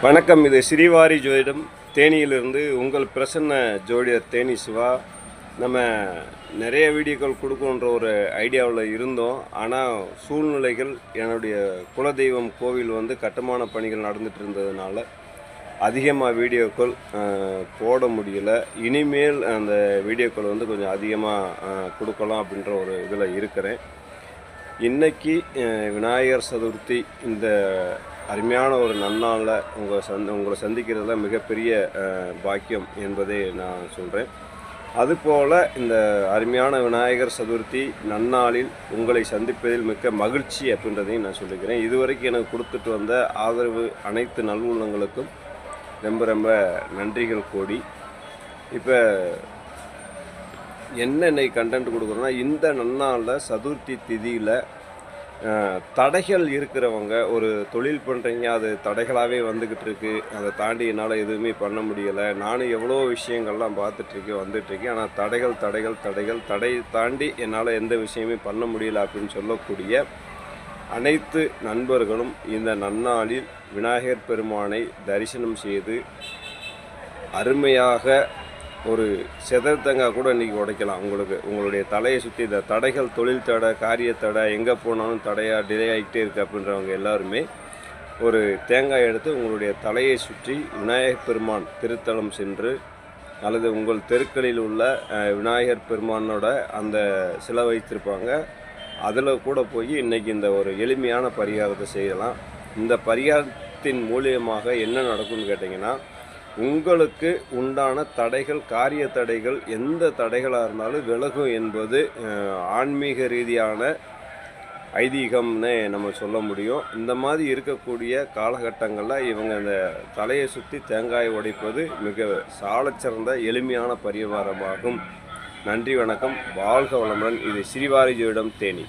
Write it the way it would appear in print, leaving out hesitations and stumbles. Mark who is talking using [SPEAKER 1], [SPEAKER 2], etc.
[SPEAKER 1] வணக்கம். இது ஸ்ரீவாரி ஜோதிடம் தேனியிலிருந்து உங்கள் பிரசன்ன ஜோதிடர் தேனி சிவா. நம்ம நிறைய வீடியோக்கள் கொடுக்கணுன்ற ஒரு ஐடியாவில் இருந்தோம். ஆனால் சூழ்நிலைகள், என்னுடைய குலதெய்வம் கோவில் கட்டுமான பணிகள் நடந்துகிட்டு இருந்ததுனால அதிகமாக வீடியோக்கள் போட முடியல. இனிமேல் அந்த வீடியோக்கள் கொஞ்சம் அதிகமாக கொடுக்கலாம் அப்படின்ற ஒரு இதில் இருக்கிறேன். இன்றைக்கி விநாயகர் சதுர்த்தி. இந்த அருமையான ஒரு நன்னாளில் உங்களை சந்திக்கிறதுல மிகப்பெரிய பாக்கியம் என்பதை நான் சொல்கிறேன். அதுபோல் இந்த அருமையான விநாயகர் சதுர்த்தி நன்னாளில் உங்களை சந்திப்பதில் மிக்க மகிழ்ச்சி அப்படின்றதையும் நான் சொல்லிக்கிறேன். இதுவரைக்கும் எனக்கு கொடுத்துட்டு வந்த ஆதரவு அனைத்து நல்வுள்ளங்களுக்கும் ரொம்ப ரொம்ப நன்றிகள் கோடி. இப்போ என்ன இன்னைக்கு கண்டென்ட் கொடுக்குறோன்னா, இந்த நன்னாளில் சதுர்த்தி திதியில் தடைகள் இருக்கிறவங்க, ஒரு தொழில் பண்ணுறீங்க, அது தடைகளாகவே வந்துக்கிட்டு இருக்குது, அதை தாண்டி என்னால் எதுவுமே பண்ண முடியலை, நானும் எவ்வளோ விஷயங்கள்லாம் பார்த்துட்ருக்கேன் வந்துட்டுருக்கேன், ஆனால் தடை தாண்டி என்னால் எந்த விஷயமே பண்ண முடியலை அப்படின்னு சொல்லக்கூடிய அனைத்து நண்பர்களும் இந்த நன்னாளில் விநாயகர் பெருமானை தரிசனம் செய்து அருமையாக ஒரு செதற்தங்காய் கூட இன்றைக்கி உடைக்கலாம். உங்களுடைய தலையை சுற்றி இந்த தடைகள், தொழில் தடை, காரிய தடை, எங்கே போனாலும் தடையாக டிலே ஆகிட்டே இருக்குது அப்படின்றவங்க எல்லாருமே ஒரு தேங்காய் எடுத்து உங்களுடைய தலையை சுற்றி விநாயகர் பெருமான் திருத்தலம் சென்று, அல்லது உங்கள் தெருக்களில் உள்ள விநாயகர் பெருமானோட அந்த சிலை வைத்திருப்பாங்க, அதில் கூட போய் இன்றைக்கி இந்த ஒரு எளிமையான பரிகாரத்தை செய்யலாம். இந்த பரிகாரத்தின் மூலியமாக என்ன நடக்கும்னு கேட்டிங்கன்னா, உங்களுக்கு உண்டான தடைகள், காரிய தடைகள், எந்த தடைகளாக இருந்தாலும் விலகும் என்பது ஆன்மீக ரீதியான ஐதீகம்னு நம்ம சொல்ல முடியும். இந்த மாதிரி இருக்கக்கூடிய காலகட்டங்களில் இவங்க இந்த தலையை சுற்றி தேங்காய் உடைப்பது மிக சாலச்சிறந்த எளிமையான பரிகாரமாகும். நன்றி, வணக்கம், வாழ்க வளமுடன். இது ஸ்ரீவாரி ஜோதிடம் தேனி.